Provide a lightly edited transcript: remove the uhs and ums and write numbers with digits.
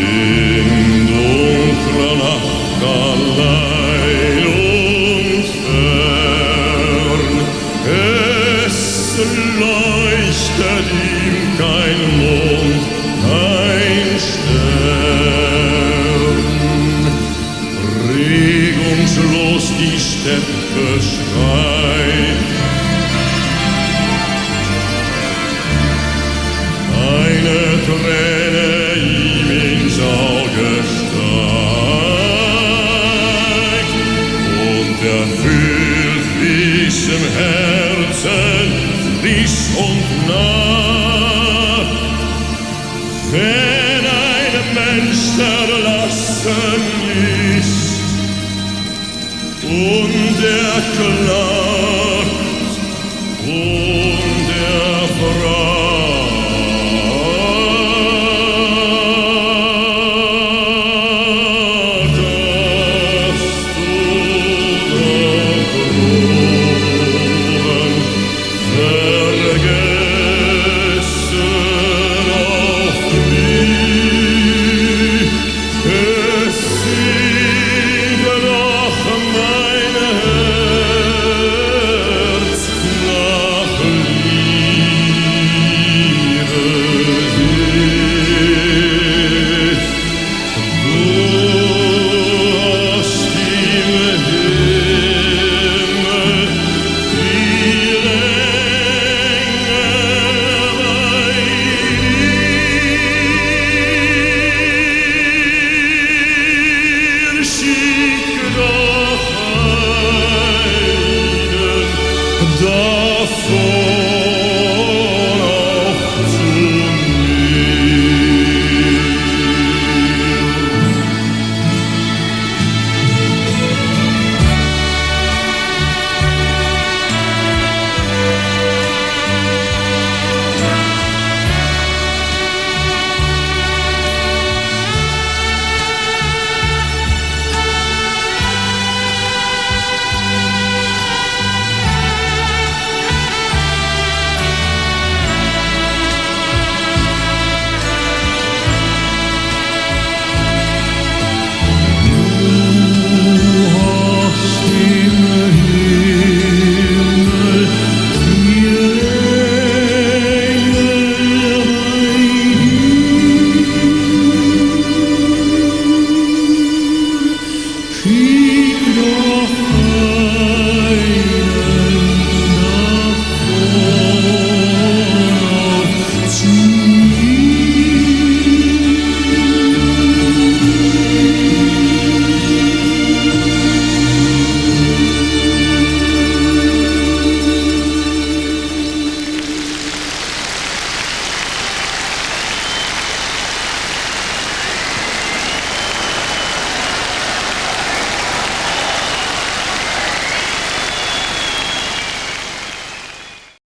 In dunkler Nacht allein und fern, es leuchtet ihm kein Mond, kein Stern. Regungslos die Steppe schreit, eine Träne ihm ins Auge steigt und fühlt wie's im Herzen frisch und nah. Wenn ein Mensch verlassen ist und klagt und fragt, davor.